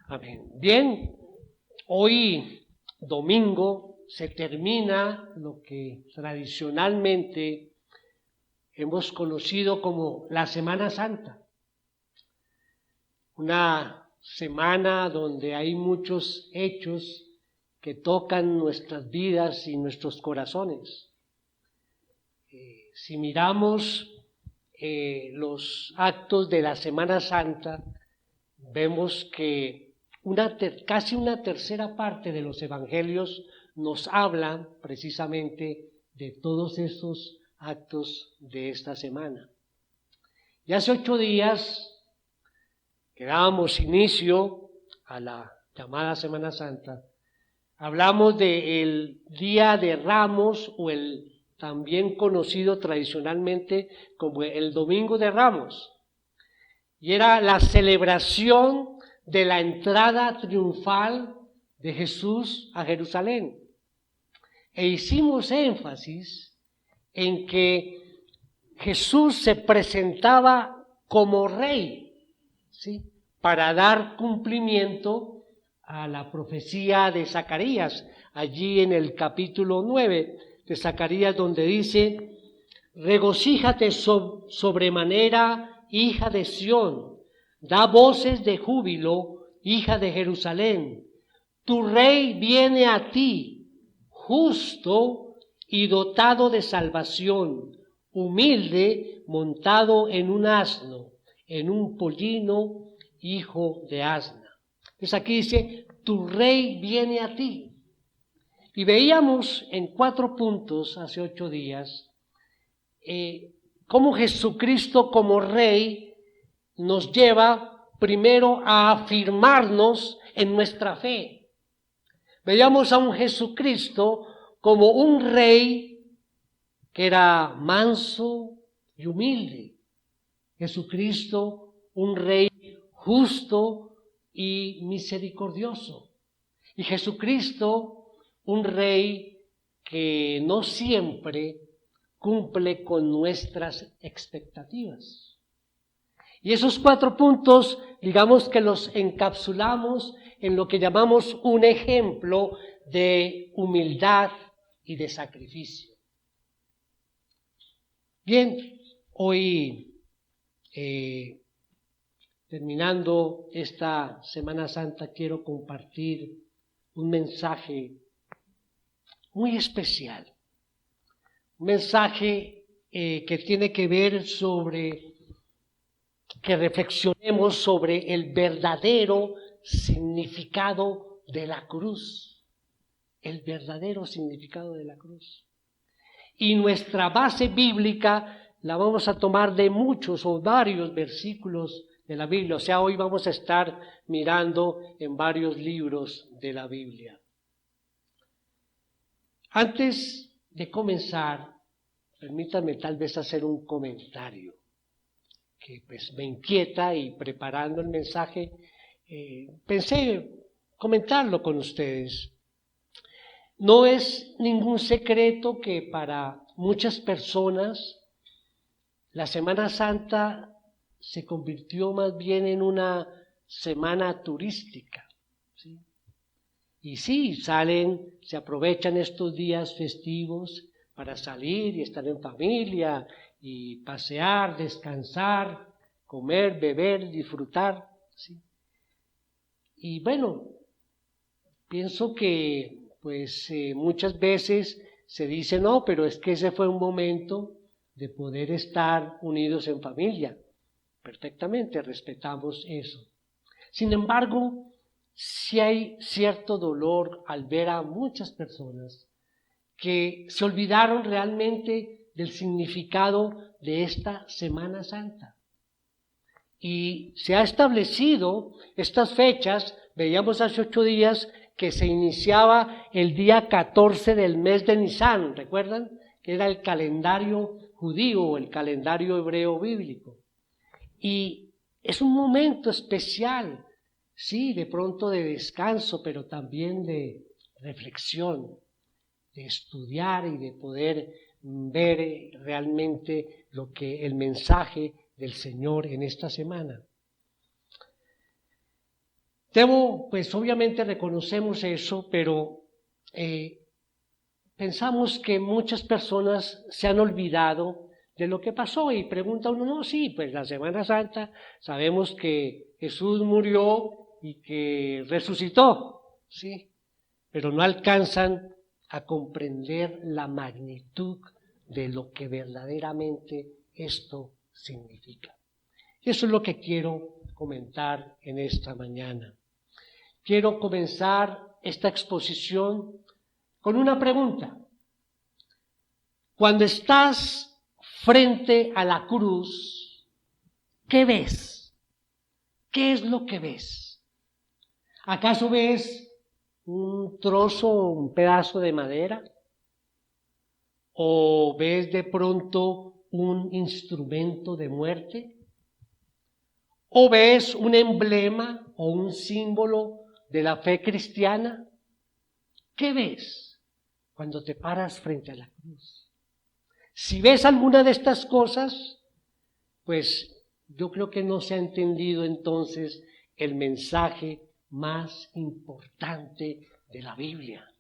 Amén. Bien, hoy domingo se termina lo que tradicionalmente hemos conocido como la Semana Santa. Una semana donde hay muchos hechos que tocan nuestras vidas y nuestros corazones. Si miramos los actos de la Semana Santa, vemos que casi una tercera parte de los evangelios nos hablan precisamente de todos esos actos de esta semana. Y hace 8 días que dábamos inicio a la llamada Semana Santa, hablamos del Día de Ramos, o el también conocido tradicionalmente como el Domingo de Ramos, y era la celebración de la entrada triunfal de Jesús a Jerusalén. E hicimos énfasis en que Jesús se presentaba como rey, ¿sí?, para dar cumplimiento a la profecía de Zacarías, allí en el capítulo 9 de Zacarías, donde dice: regocíjate sobremanera, hija de Sión, da voces de júbilo, hija de Jerusalén. Tu rey viene a ti, justo y dotado de salvación, humilde, montado en un asno, en un pollino, hijo de asna. Entonces aquí dice: tu rey viene a ti. Y veíamos en 4 puntos hace 8 días cómo Jesucristo como rey nos lleva primero a afirmarnos en nuestra fe. Veíamos a un Jesucristo como un rey que era manso y humilde. Jesucristo, un rey justo y misericordioso. Y Jesucristo, un rey que no siempre cumple con nuestras expectativas. Y esos 4 puntos, digamos que los encapsulamos en lo que llamamos un ejemplo de humildad y de sacrificio. Bien, hoy terminando esta Semana Santa, quiero compartir un mensaje muy especial. Un mensaje que tiene que ver que reflexionemos sobre el verdadero significado de la cruz. El verdadero significado de la cruz. Y nuestra base bíblica la vamos a tomar de muchos o varios versículos de la Biblia. O sea, hoy vamos a estar mirando en varios libros de la Biblia. Antes de comenzar, permítanme tal vez hacer un comentario que pues me inquieta, y preparando el mensaje pensé comentarlo con ustedes. No es ningún secreto que para muchas personas la Semana Santa se convirtió más bien en una semana turística, ¿sí? Y sí, se aprovechan estos días festivos para salir y estar en familia y pasear, descansar, comer, beber, disfrutar, ¿sí? Y bueno, pienso que pues muchas veces se dice: no, pero es que ese fue un momento de poder estar unidos en familia. Perfectamente, respetamos eso. Sin embargo, sí hay cierto dolor al ver a muchas personas que se olvidaron realmente del significado de esta Semana Santa. Y se ha establecido estas fechas. Veíamos hace 8 días que se iniciaba el día 14 del mes de Nisan, ¿recuerdan? Que era el calendario judío o el calendario hebreo bíblico. Y es un momento especial, sí, de pronto de descanso, pero también de reflexión, de estudiar y de poder ver realmente lo que el mensaje del Señor en esta semana. pues obviamente reconocemos eso, pero pensamos que muchas personas se han olvidado de lo que pasó y pregunta uno, no, sí, pues la Semana Santa sabemos que Jesús murió y que resucitó, sí, pero no alcanzan a comprender la magnitud de lo que verdaderamente esto significa. Eso es lo que quiero comentar en esta mañana. Quiero comenzar esta exposición con una pregunta. Cuando estás frente a la cruz, ¿qué ves? ¿Qué es lo que ves? ¿Acaso ves un trozo, un pedazo de madera? ¿O ves de pronto un instrumento de muerte? ¿O ves un emblema o un símbolo de la fe cristiana? ¿Qué ves cuando te paras frente a la cruz? Si ves alguna de estas cosas, pues yo creo que no se ha entendido entonces el mensaje más importante de la Biblia.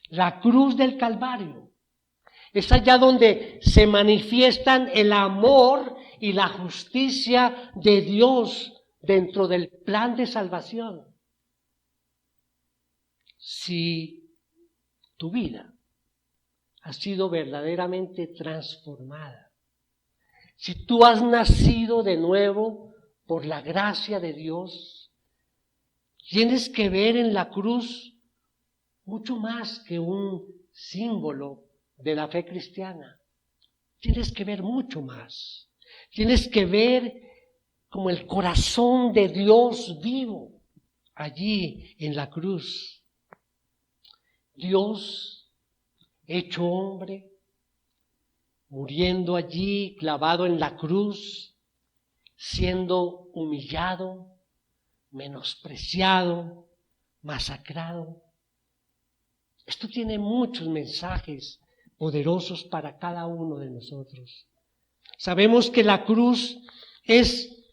La cruz del Calvario. Es allá donde se manifiestan el amor y la justicia de Dios dentro del plan de salvación. Si tu vida ha sido verdaderamente transformada, si tú has nacido de nuevo por la gracia de Dios, tienes que ver en la cruz mucho más que un símbolo de la fe cristiana. Tienes que ver mucho más. Tienes que ver como el corazón de Dios vivo allí en la cruz. Dios hecho hombre, muriendo allí, clavado en la cruz, siendo humillado, menospreciado, masacrado. Esto tiene muchos mensajes poderosos para cada uno de nosotros. Sabemos que la cruz es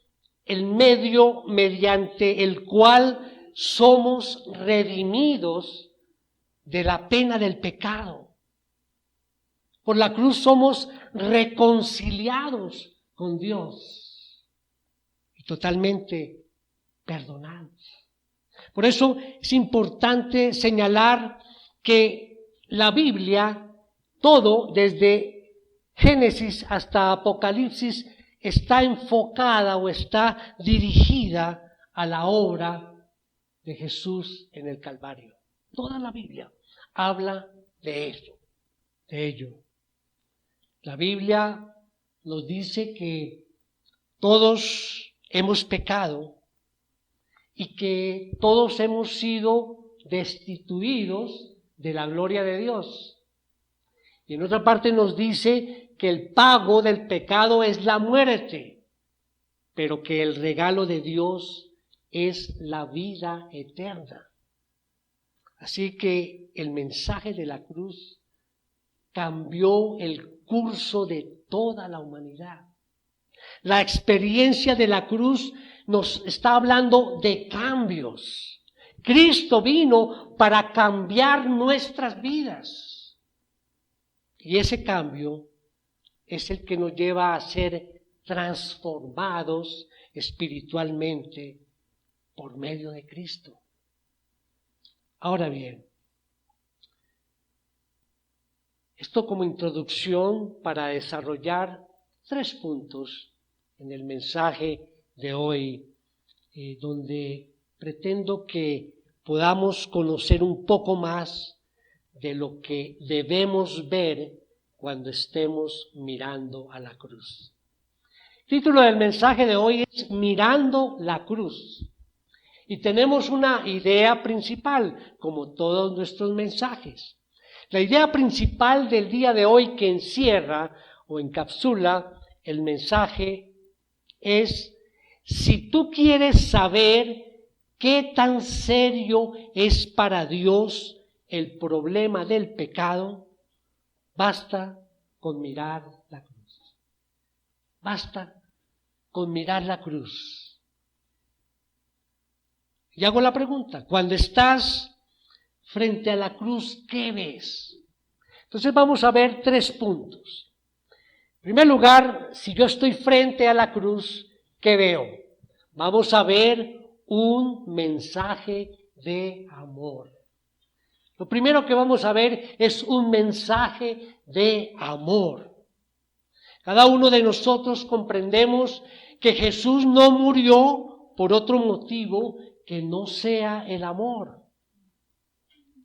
el medio mediante el cual somos redimidos de la pena del pecado. Por la cruz somos reconciliados con Dios y totalmente perdonados. Por eso es importante señalar que la Biblia, todo desde Génesis hasta Apocalipsis, está enfocada o está dirigida a la obra de Jesús en el Calvario. Toda la Biblia habla de eso, de ello. La Biblia nos dice que todos hemos pecado y que todos hemos sido destituidos de la gloria de Dios. Y en otra parte nos dice que el pago del pecado es la muerte, pero que el regalo de Dios es la vida eterna. Así que el mensaje de la cruz cambió el curso de toda la humanidad. La experiencia de la cruz nos está hablando de cambios. Cristo vino para cambiar nuestras vidas. Y ese cambio es el que nos lleva a ser transformados espiritualmente por medio de Cristo. Ahora bien, esto como introducción para desarrollar 3 puntos en el mensaje de hoy, donde pretendo que podamos conocer un poco más de lo que debemos ver cuando estemos mirando a la cruz. El título del mensaje de hoy es Mirando la cruz. Y tenemos una idea principal, como todos nuestros mensajes. La idea principal del día de hoy que encierra o encapsula el mensaje es: si tú quieres saber qué tan serio es para Dios el problema del pecado, basta con mirar la cruz. Basta con mirar la cruz. Y hago la pregunta, cuando estás frente a la cruz, ¿qué ves? Entonces vamos a ver 3 puntos. En primer lugar, si yo estoy frente a la cruz, ¿qué veo? Vamos a ver un mensaje de amor. Lo primero que vamos a ver es un mensaje de amor. Cada uno de nosotros comprendemos que Jesús no murió por otro motivo que no sea el amor.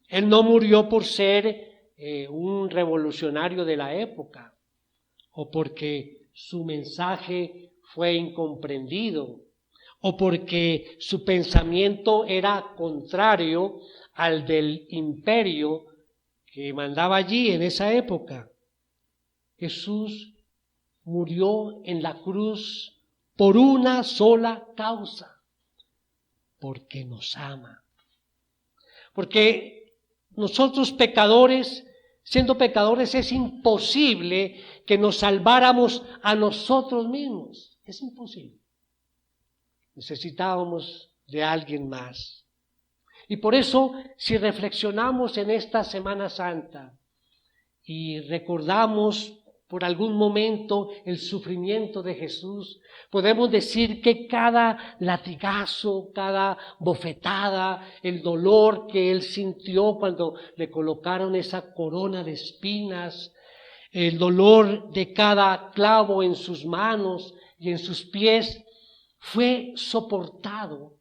Él no murió por ser un revolucionario de la época o porque su mensaje fue incomprendido o porque su pensamiento era contrario al del imperio que mandaba allí en esa época. Jesús murió en la cruz por una sola causa, porque nos ama. Porque nosotros pecadores, siendo pecadores, es imposible que nos salváramos a nosotros mismos. Es imposible. Necesitábamos de alguien más. Y por eso, si reflexionamos en esta Semana Santa y recordamos por algún momento el sufrimiento de Jesús, podemos decir que cada latigazo, cada bofetada, el dolor que él sintió cuando le colocaron esa corona de espinas, el dolor de cada clavo en sus manos y en sus pies, fue soportado,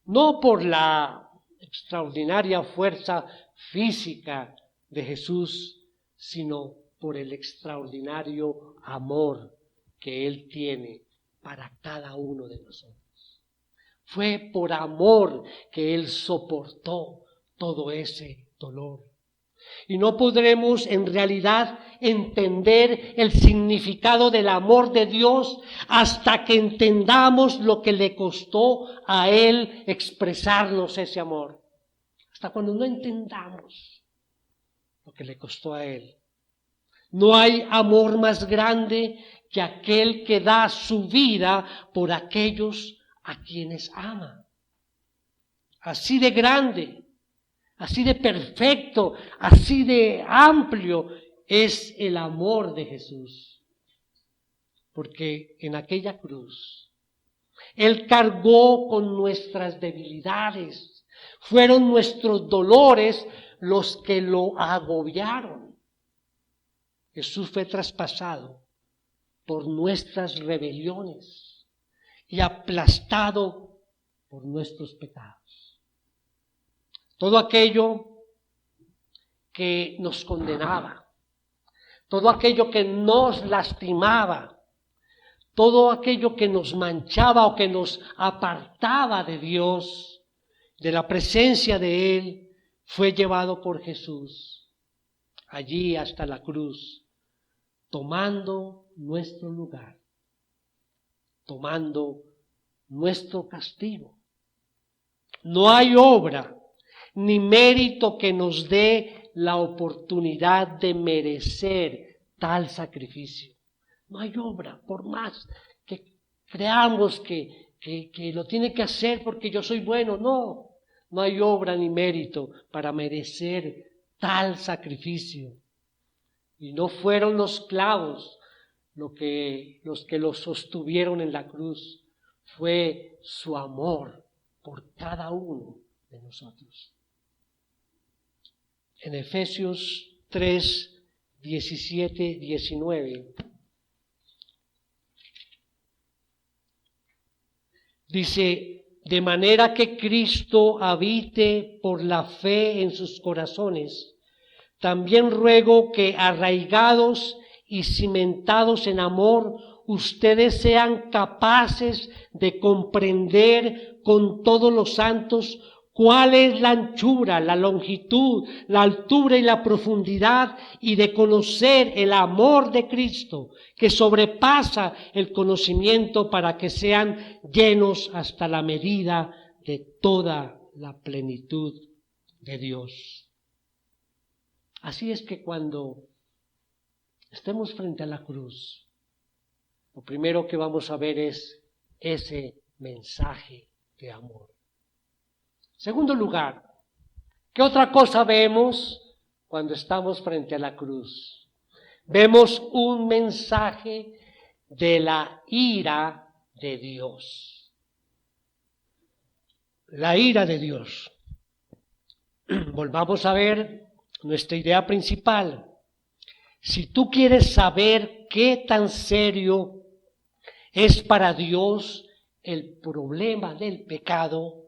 no por la extraordinaria fuerza física de Jesús, sino por el extraordinario amor que Él tiene para cada uno de nosotros. Fue por amor que Él soportó todo ese dolor. Y no podremos en realidad entender el significado del amor de Dios hasta que entendamos lo que le costó a Él expresarnos ese amor. Hasta cuando no entendamos lo que le costó a Él. No hay amor más grande que aquel que da su vida por aquellos a quienes ama. Así de grande, así de perfecto, así de amplio es el amor de Jesús. Porque en aquella cruz, Él cargó con nuestras debilidades. Fueron nuestros dolores los que lo agobiaron. Jesús fue traspasado por nuestras rebeliones y aplastado por nuestros pecados. Todo aquello que nos condenaba, todo aquello que nos lastimaba, todo aquello que nos manchaba o que nos apartaba de Dios, de la presencia de Él, fue llevado por Jesús allí hasta la cruz, tomando nuestro lugar, tomando nuestro castigo. No hay obra ni mérito que nos dé la oportunidad de merecer tal sacrificio. No hay obra, por más que creamos que lo tiene que hacer porque yo soy bueno. No hay obra ni mérito para merecer tal sacrificio. Y no fueron los clavos los que los sostuvieron en la cruz, fue su amor por cada uno de nosotros. En Efesios 3, 17, 19, dice, de manera que Cristo habite por la fe en sus corazones. También ruego que arraigados y cimentados en amor, ustedes sean capaces de comprender con todos los santos cuál es la anchura, la longitud, la altura y la profundidad, y de conocer el amor de Cristo, que sobrepasa el conocimiento, para que sean llenos hasta la medida de toda la plenitud de Dios. Así es que cuando estemos frente a la cruz, lo primero que vamos a ver es ese mensaje de amor. Segundo lugar, ¿qué otra cosa vemos cuando estamos frente a la cruz? Vemos un mensaje de la ira de Dios. La ira de Dios. Volvamos a ver nuestra idea principal. Si tú quieres saber qué tan serio es para Dios el problema del pecado,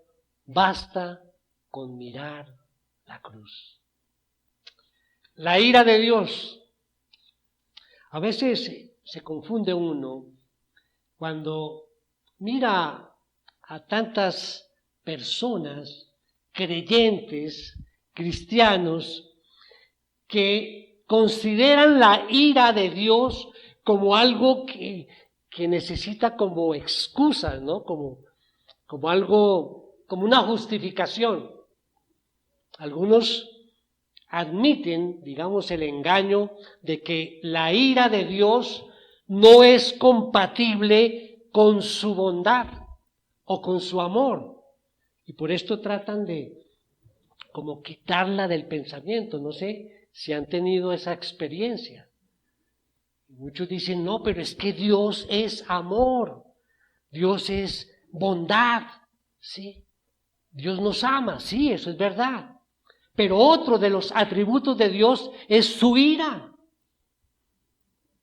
basta con mirar la cruz. La ira de Dios. A veces se confunde uno cuando mira a tantas personas creyentes, cristianos, que consideran la ira de Dios como algo que necesita como excusas, ¿no? Como algo, como una justificación. Algunos admiten, digamos, el engaño de que la ira de Dios no es compatible con su bondad o con su amor. Y por esto tratan de como quitarla del pensamiento. No sé si han tenido esa experiencia. Muchos dicen, no, pero es que Dios es amor, Dios es bondad, ¿sí? Dios nos ama, sí, eso es verdad. Pero otro de los atributos de Dios es su ira.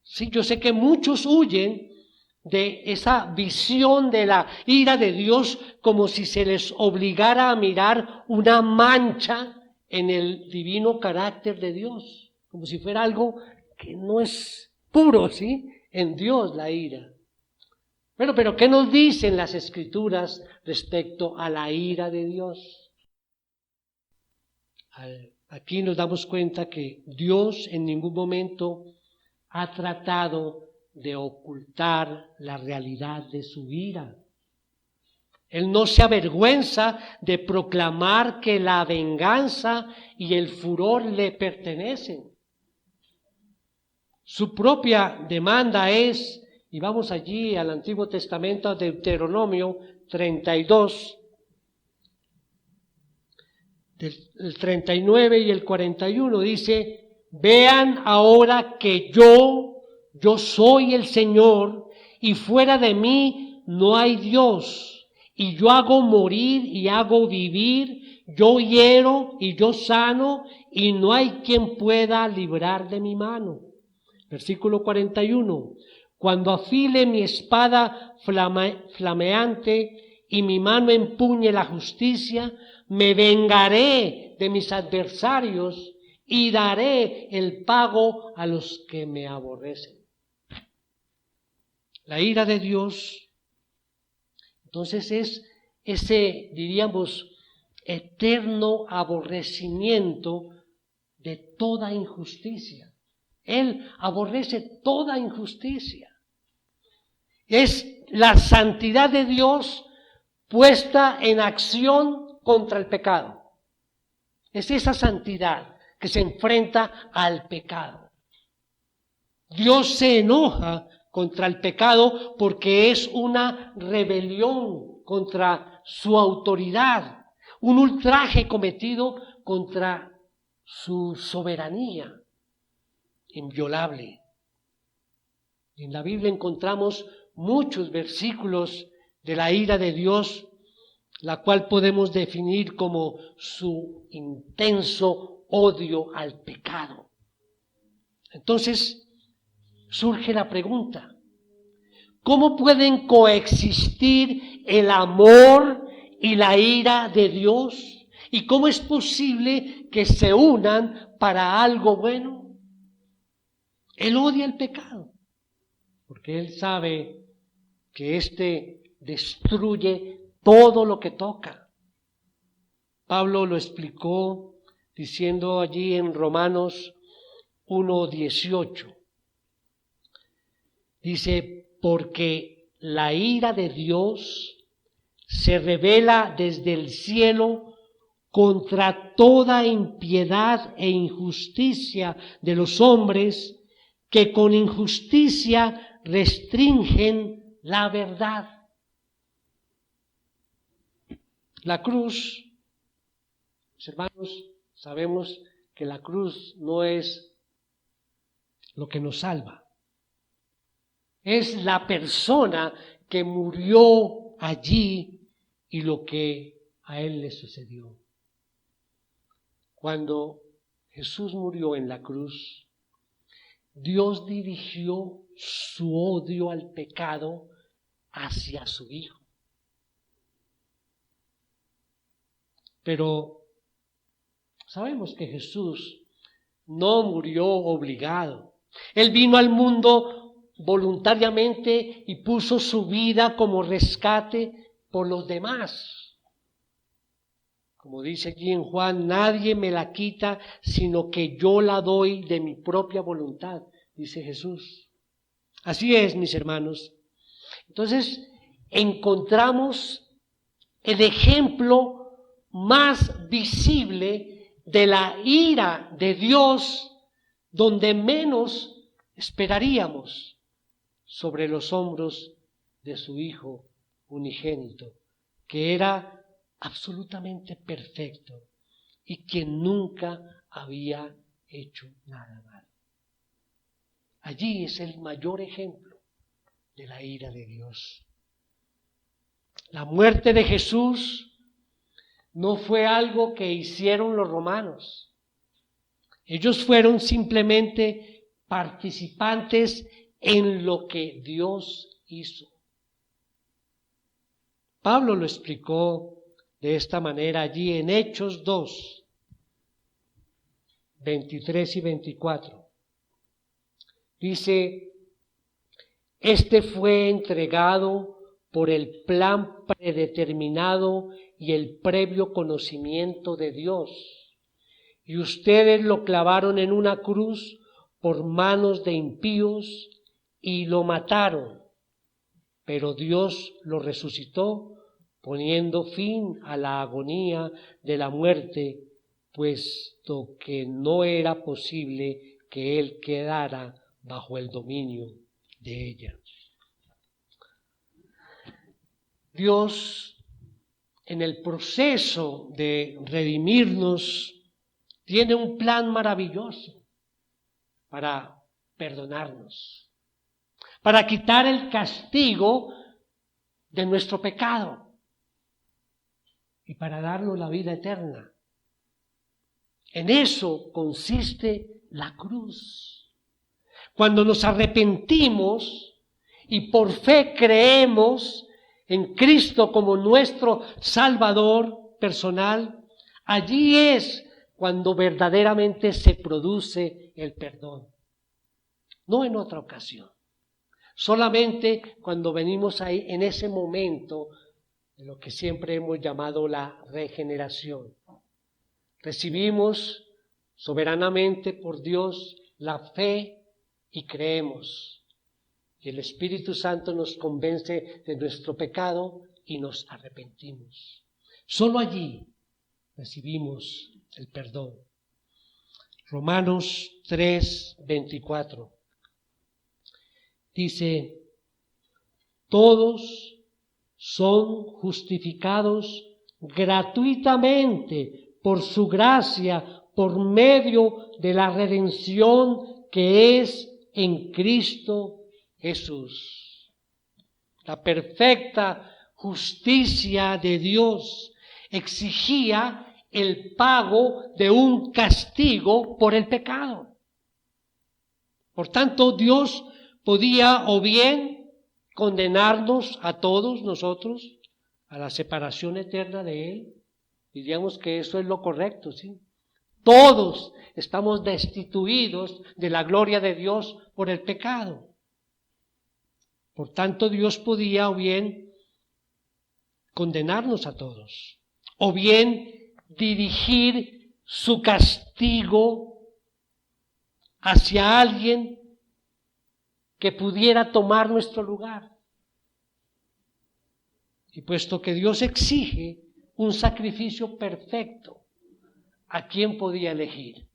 Sí, yo sé que muchos huyen de esa visión de la ira de Dios como si se les obligara a mirar una mancha en el divino carácter de Dios, como si fuera algo que no es puro, ¿sí? En Dios la ira. Bueno, pero ¿qué nos dicen las Escrituras respecto a la ira de Dios? Aquí nos damos cuenta que Dios en ningún momento ha tratado de ocultar la realidad de su ira. Él no se avergüenza de proclamar que la venganza y el furor le pertenecen. Su propia demanda es, y vamos allí al Antiguo Testamento, Deuteronomio 32, el 39 y el 41, dice, vean ahora que yo soy el Señor, y fuera de mí no hay Dios, y yo hago morir y hago vivir, yo hiero y yo sano, y no hay quien pueda librar de mi mano. Versículo 41, cuando afile mi espada flameante y mi mano empuñe la justicia, me vengaré de mis adversarios y daré el pago a los que me aborrecen. La ira de Dios, entonces, es ese, diríamos, eterno aborrecimiento de toda injusticia. Él aborrece toda injusticia. Es la santidad de Dios puesta en acción contra el pecado. Es esa santidad que se enfrenta al pecado. Dios se enoja contra el pecado porque es una rebelión contra su autoridad, un ultraje cometido contra su soberanía inviolable. En la Biblia encontramos muchos versículos de la ira de Dios, la cual podemos definir como su intenso odio al pecado. Entonces surge la pregunta, ¿cómo pueden coexistir el amor y la ira de Dios? ¿Y cómo es posible que se unan para algo bueno? Él odia el pecado, porque Él sabe que éste destruye todo lo que toca. Pablo lo explicó diciendo allí en Romanos 1:18. Dice, porque la ira de Dios se revela desde el cielo contra toda impiedad e injusticia de los hombres que con injusticia restringen la verdad. La cruz Mis hermanos, sabemos que la cruz no es lo que nos salva. Es la persona que murió allí y lo que a él le sucedió. Cuando Jesús murió en la cruz, Dios dirigió su odio al pecado hacia su Hijo. Pero sabemos que Jesús no murió obligado. Él vino al mundo voluntariamente y puso su vida como rescate por los demás. Como dice allí en Juan, nadie me la quita, sino que yo la doy de mi propia voluntad, dice Jesús. Así es, mis hermanos. Entonces, encontramos el ejemplo más visible de la ira de Dios, donde menos esperaríamos, sobre los hombros de su Hijo unigénito, que era absolutamente perfecto y que nunca había hecho nada mal. Allí es el mayor ejemplo de la ira de Dios. La muerte de Jesús no fue algo que hicieron los romanos. Ellos fueron simplemente participantes en lo que Dios hizo. Pablo lo explicó de esta manera allí en Hechos 2, 23 y 24. Dice, este fue entregado por el plan predeterminado y el previo conocimiento de Dios. Y ustedes lo clavaron en una cruz por manos de impíos y lo mataron. Pero Dios lo resucitó, poniendo fin a la agonía de la muerte, puesto que no era posible que él quedara bajo el dominio de ella. Dios, en el proceso de redimirnos, tiene un plan maravilloso para perdonarnos, para quitar el castigo de nuestro pecado y para darnos la vida eterna. En eso consiste la cruz. Cuando nos arrepentimos y por fe creemos en Cristo como nuestro Salvador personal, allí es cuando verdaderamente se produce el perdón. No en otra ocasión. Solamente cuando venimos ahí en ese momento de lo que siempre hemos llamado la regeneración. Recibimos soberanamente por Dios la fe y creemos. Y el Espíritu Santo nos convence de nuestro pecado y nos arrepentimos. Solo allí recibimos el perdón. Romanos 3, 24. Dice, todos son justificados gratuitamente por su gracia, por medio de la redención que es en Cristo Jesús. La perfecta justicia de Dios exigía el pago de un castigo por el pecado. Por tanto, Dios podía o bien condenarnos a todos nosotros a la separación eterna de Él. Diríamos que eso es lo correcto, ¿sí? Todos estamos destituidos de la gloria de Dios por el pecado. Por tanto, Dios podía o bien condenarnos a todos, o bien dirigir su castigo hacia alguien que pudiera tomar nuestro lugar. Y puesto que Dios exige un sacrificio perfecto, ¿a quién podía elegir?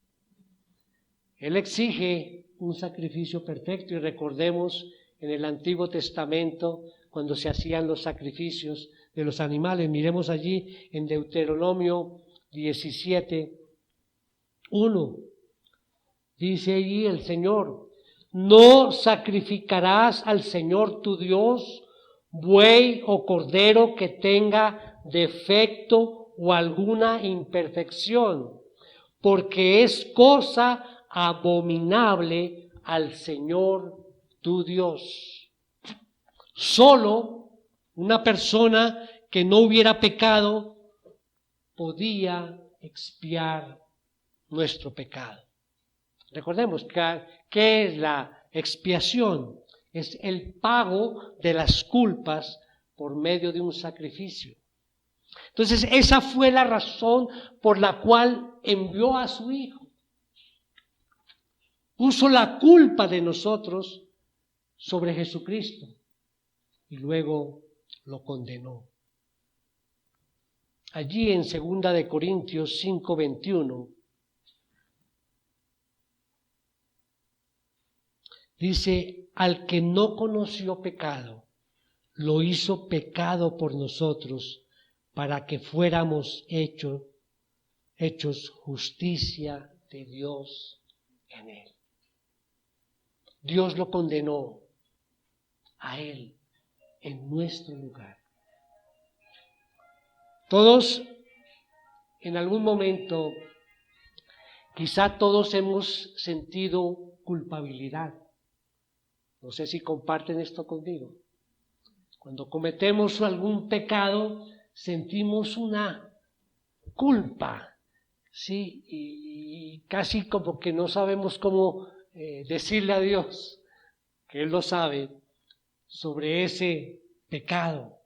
Él exige un sacrificio perfecto y recordemos en el Antiguo Testamento cuando se hacían los sacrificios de los animales. Miremos allí en Deuteronomio 17:1. Dice allí el Señor: no sacrificarás al Señor tu Dios buey o cordero que tenga defecto o alguna imperfección, porque es cosa abominable al Señor tu Dios. Solo una persona que no hubiera pecado podía expiar nuestro pecado. Recordemos que ¿qué es la expiación? Es el pago de las culpas por medio de un sacrificio. Entonces, esa fue la razón por la cual envió a su Hijo. Puso la culpa de nosotros sobre Jesucristo y luego lo condenó. Allí en 2 Corintios 5:21 dice: al que no conoció pecado, lo hizo pecado por nosotros, para que fuéramos hechos justicia de Dios en él. Dios lo condenó a él en nuestro lugar. Todos, en algún momento, quizá todos hemos sentido culpabilidad. No sé si comparten esto conmigo. Cuando cometemos algún pecado, sentimos una culpa, ¿sí? Y casi como que no sabemos cómo decirle a Dios, que Él lo sabe, sobre ese pecado.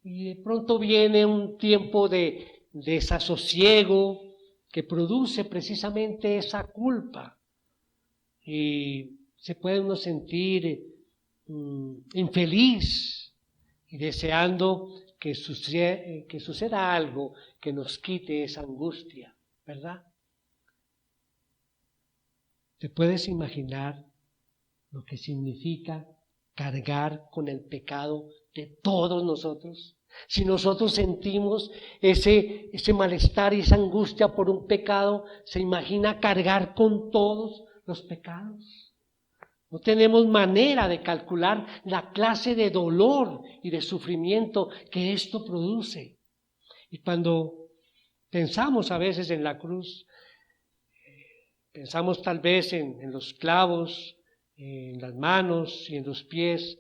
Y de pronto viene un tiempo de desasosiego que produce precisamente esa culpa. Y se puede uno sentir infeliz y deseando que suceda algo que nos quite esa angustia, ¿verdad? ¿Te puedes imaginar lo que significa cargar con el pecado de todos nosotros? Si nosotros sentimos ese malestar y esa angustia por un pecado, ¿se imagina cargar con todos los pecados? No tenemos manera de calcular la clase de dolor y de sufrimiento que esto produce. Y cuando pensamos a veces en la cruz, pensamos tal vez en los clavos, en las manos y en los pies,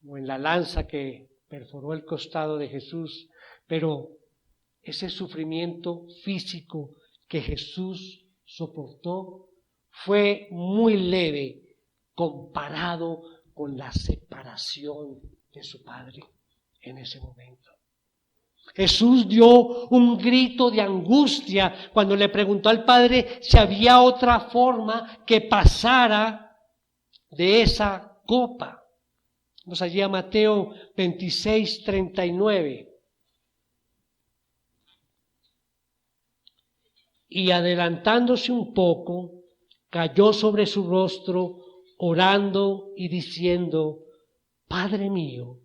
o en la lanza que perforó el costado de Jesús, pero ese sufrimiento físico que Jesús soportó fue muy leve comparado con la separación de su Padre en ese momento. Jesús dio un grito de angustia cuando le preguntó al Padre si había otra forma que pasara de esa copa. Vamos allí a Mateo 26:39. Y adelantándose un poco, cayó sobre su rostro, orando y diciendo: Padre mío,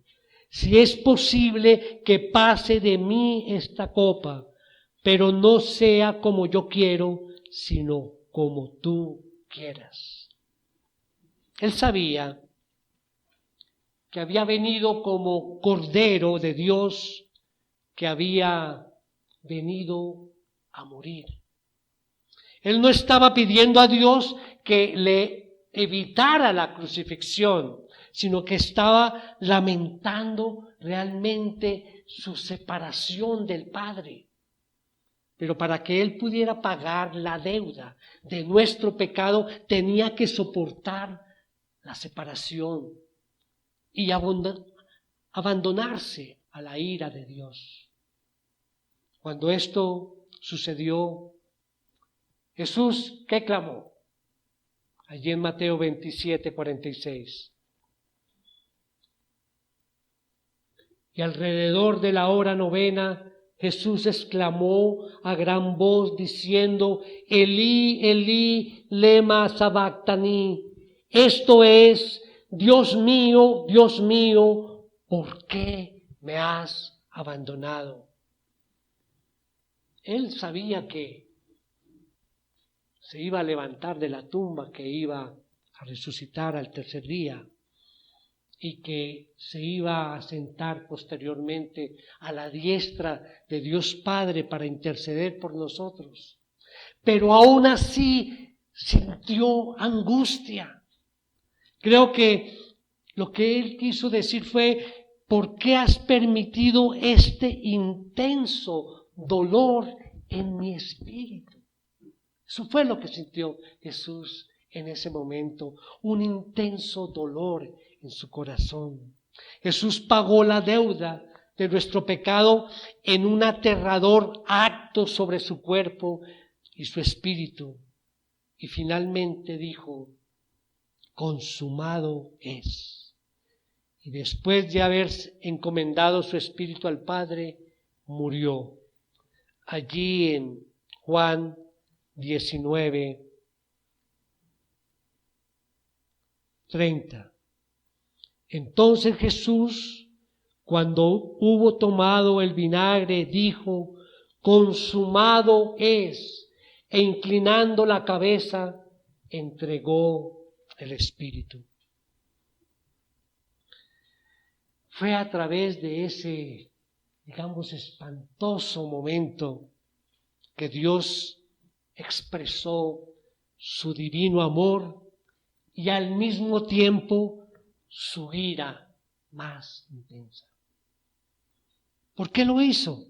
si es posible que pase de mí esta copa, pero no sea como yo quiero, sino como tú quieras. Él sabía que había venido como Cordero de Dios, que había venido a morir. Él no estaba pidiendo a Dios que le evitara la crucifixión, sino que estaba lamentando realmente su separación del Padre. Pero para que Él pudiera pagar la deuda de nuestro pecado, tenía que soportar la separación y abandonarse a la ira de Dios. Cuando esto sucedió, Jesús, ¿qué clamó? Allí en Mateo 27:46. Y alrededor de la hora novena, Jesús exclamó a gran voz diciendo: Elí, Elí, lema sabactani. Esto es: Dios mío, ¿por qué me has abandonado? Él sabía que se iba a levantar de la tumba, que iba a resucitar al tercer día y que se iba a sentar posteriormente a la diestra de Dios Padre para interceder por nosotros. Pero aún así sintió angustia. Creo que lo que él quiso decir fue: ¿por qué has permitido este intenso dolor en mi espíritu? Eso fue lo que sintió Jesús en ese momento, un intenso dolor en su corazón. Jesús pagó la deuda de nuestro pecado en un aterrador acto sobre su cuerpo y su espíritu. Y finalmente dijo: consumado es. Y después de haber encomendado su espíritu al Padre, murió. Allí en Juan 19:30. Entonces Jesús, cuando hubo tomado el vinagre, dijo: consumado es. E inclinando la cabeza, entregó el espíritu. Fue a través de ese, espantoso momento que Dios expresó su divino amor y al mismo tiempo su ira más intensa. ¿Por qué lo hizo?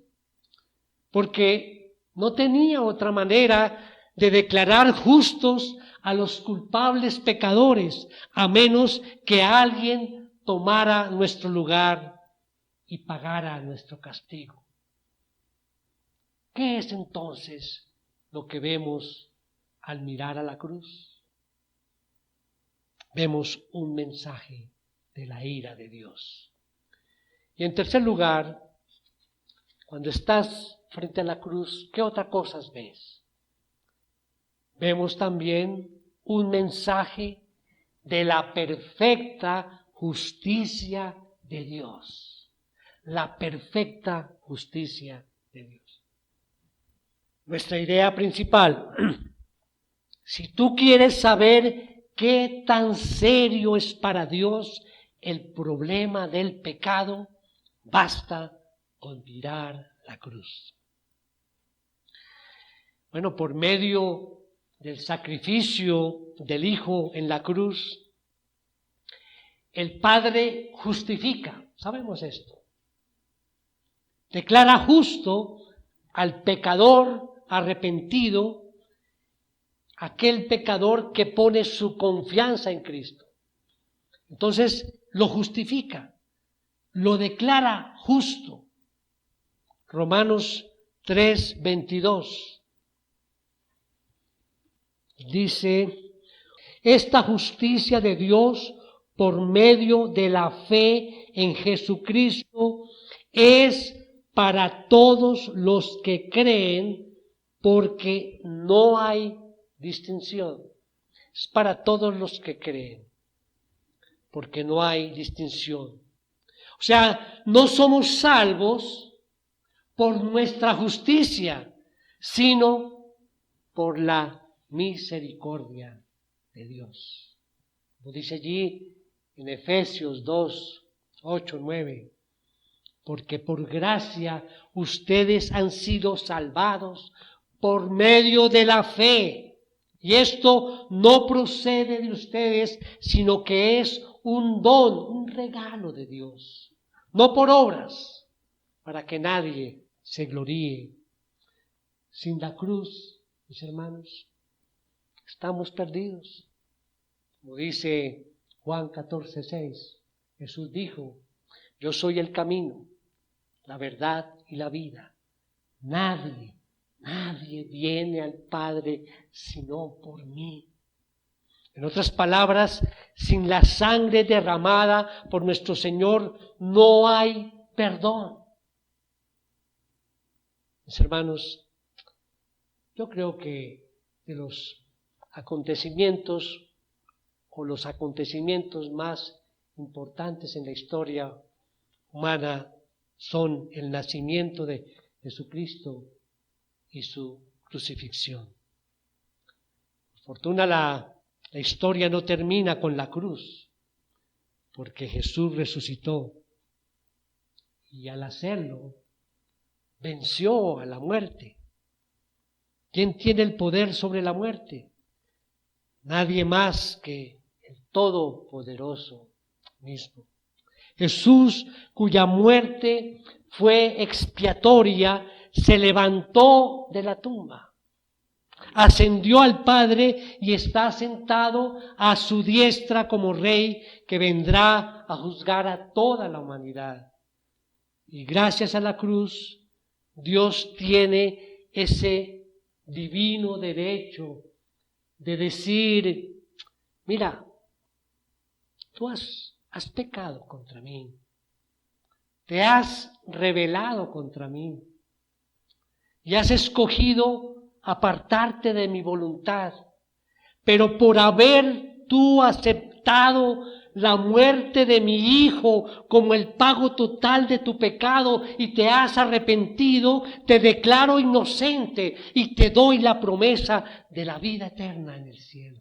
Porque no tenía otra manera de declarar justos a los culpables pecadores, a menos que alguien tomara nuestro lugar y pagara nuestro castigo. ¿Qué es entonces lo que vemos al mirar a la cruz? Vemos un mensaje de la ira de Dios. Y en tercer lugar, cuando estás frente a la cruz, ¿qué otras cosas ves? Vemos también un mensaje de la perfecta justicia de Dios. La perfecta justicia de Dios. Nuestra idea principal: si tú quieres saber qué tan serio es para Dios el problema del pecado, basta con mirar la cruz. Bueno, por medio del sacrificio del Hijo en la cruz, el Padre justifica, sabemos esto, declara justo al pecador arrepentido, aquel pecador que pone su confianza en Cristo. Entonces lo justifica, lo declara justo. Romanos 3:22 dice: esta justicia de Dios por medio de la fe en Jesucristo es para todos los que creen, porque no hay distinción. Es para todos los que creen, porque no hay distinción. O sea, no somos salvos por nuestra justicia, sino por la misericordia de Dios. Como dice allí en Efesios 2:8-9, porque por gracia ustedes han sido salvados por medio de la fe, y esto no procede de ustedes, sino que es un don, un regalo de Dios, no por obras, para que nadie se gloríe. Sin la cruz, mis hermanos, estamos perdidos. Como dice Juan 14:6, Jesús dijo: yo soy el camino, la verdad y la vida. Nadie viene al Padre sino por mí. En otras palabras, sin la sangre derramada por nuestro Señor no hay perdón. Mis hermanos, yo creo que de los acontecimientos más importantes en la historia humana son el nacimiento de Jesucristo y su crucifixión. Por fortuna la historia no termina con la cruz, porque Jesús resucitó y al hacerlo venció a la muerte. ¿Quién tiene el poder sobre la muerte? Nadie más que el Todopoderoso mismo. Jesús, cuya muerte fue expiatoria, se levantó de la tumba, ascendió al Padre y está sentado a su diestra como Rey que vendrá a juzgar a toda la humanidad. Y gracias a la cruz, Dios tiene ese divino derecho de decir, mira, tú has pecado contra mí, te has rebelado contra mí y has escogido apartarte de mi voluntad, pero por haber tú aceptado la muerte de mi Hijo como el pago total de tu pecado y te has arrepentido, te declaro inocente y te doy la promesa de la vida eterna en el cielo.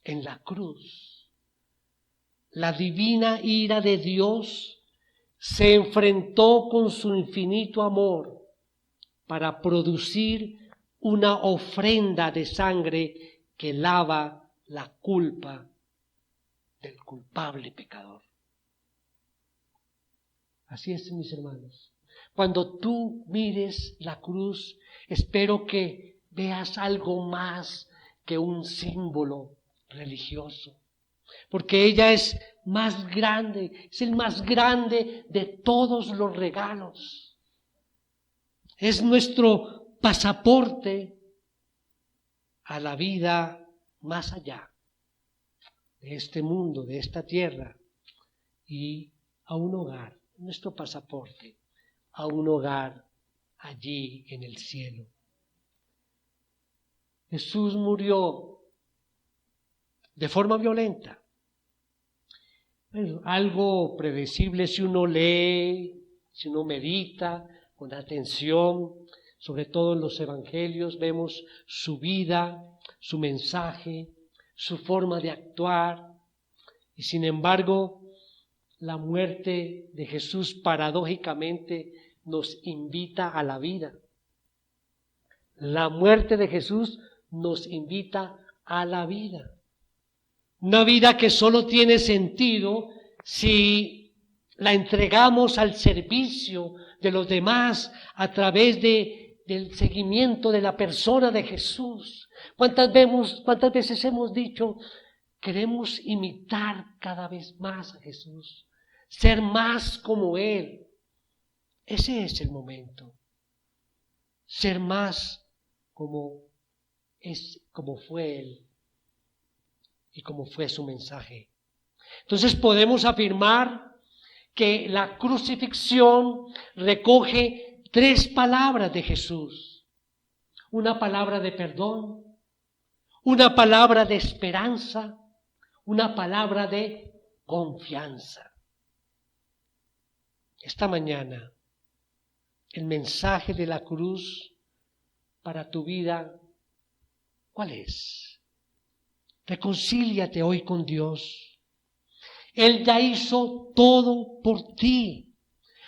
En la cruz, la divina ira de Dios se enfrentó con su infinito amor para producir una ofrenda de sangre que lava la culpa del culpable pecador. Así es, mis hermanos. Cuando tú mires la cruz, espero que veas algo más que un símbolo religioso, porque ella es más grande, es el más grande de todos los regalos. Es nuestro pasaporte a la vida más allá de este mundo, de esta tierra, y a un hogar, nuestro pasaporte, a un hogar allí en el cielo. Jesús murió de forma violenta. Bueno, algo predecible si uno lee, si uno medita con atención, sobre todo en los evangelios, vemos su vida, su mensaje, su forma de actuar, y sin embargo, la muerte de Jesús paradójicamente nos invita a la vida. La muerte de Jesús nos invita a la vida. Una vida que solo tiene sentido si la entregamos al servicio de los demás a través del seguimiento de la persona de Jesús. ¿Cuántas veces hemos dicho, queremos imitar cada vez más a Jesús, ser más como Él? Ese es el momento. Ser más como fue Él y como fue su mensaje. Entonces podemos afirmar que la crucifixión recoge 3 palabras de Jesús. Una palabra de perdón, una palabra de esperanza, una palabra de confianza. Esta mañana, el mensaje de la cruz para tu vida, ¿cuál es? Reconcíliate hoy con Dios. Él ya hizo todo por ti.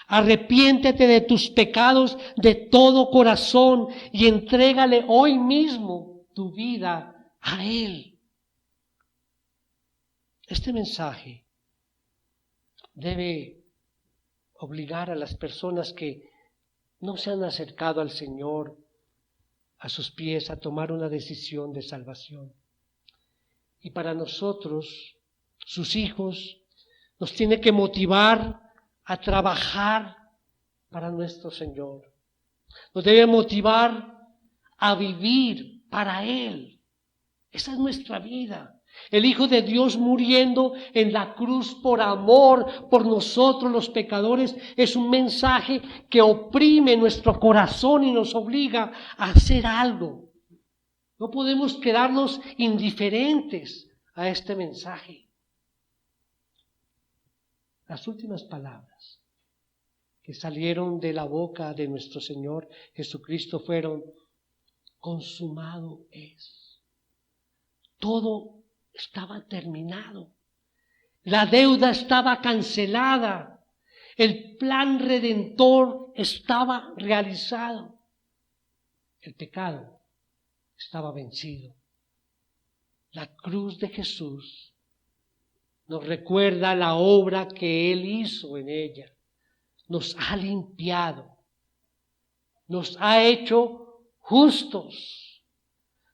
Arrepiéntete de tus pecados de todo corazón y entrégale hoy mismo tu vida a Él. Este mensaje debe obligar a las personas que no se han acercado al Señor a sus pies a tomar una decisión de salvación. Y para nosotros, sus hijos, nos tiene que motivar a trabajar para nuestro Señor. Nos debe motivar a vivir para Él. Esa es nuestra vida. El Hijo de Dios muriendo en la cruz por amor por nosotros los pecadores es un mensaje que oprime nuestro corazón y nos obliga a hacer algo. No podemos quedarnos indiferentes a este mensaje. Las últimas palabras que salieron de la boca de nuestro Señor Jesucristo fueron: consumado es. Todo estaba terminado. La deuda estaba cancelada. El plan redentor estaba realizado. El pecado estaba vencido. La cruz de Jesús nos recuerda la obra que Él hizo en ella. Nos ha limpiado. Nos ha hecho justos.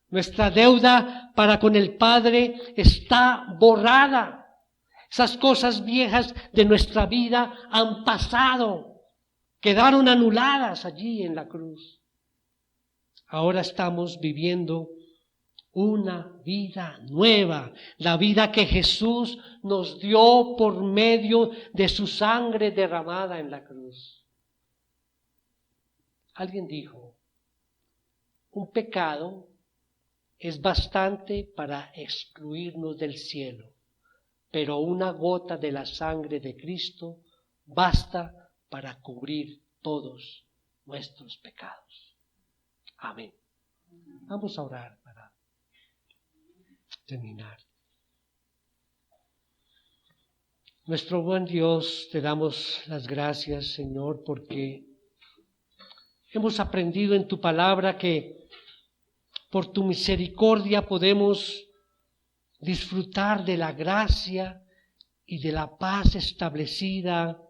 Nuestra deuda para con el Padre está borrada. Esas cosas viejas de nuestra vida han pasado, quedaron anuladas allí en la cruz. Ahora estamos viviendo una vida nueva, la vida que Jesús nos dio por medio de su sangre derramada en la cruz. Alguien dijo: un pecado es bastante para excluirnos del cielo, pero una gota de la sangre de Cristo basta para cubrir todos nuestros pecados. Amén. Vamos a orar para terminar. Nuestro buen Dios, te damos las gracias, Señor, porque hemos aprendido en tu palabra que por tu misericordia podemos disfrutar de la gracia y de la paz establecida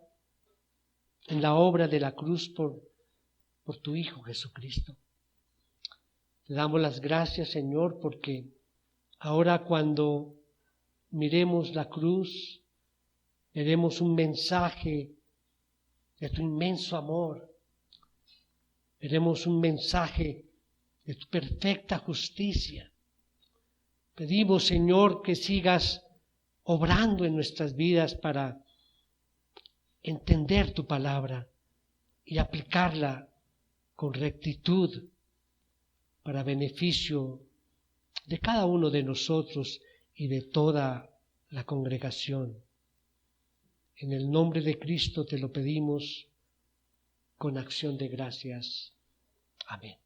en la obra de la cruz por tu Hijo Jesucristo. Te damos las gracias, Señor, porque ahora cuando miremos la cruz, veremos un mensaje de tu inmenso amor, veremos un mensaje de tu perfecta justicia. Pedimos, Señor, que sigas obrando en nuestras vidas para entender tu palabra y aplicarla con rectitud para beneficio de cada uno de nosotros y de toda la congregación. En el nombre de Cristo te lo pedimos con acción de gracias. Amén.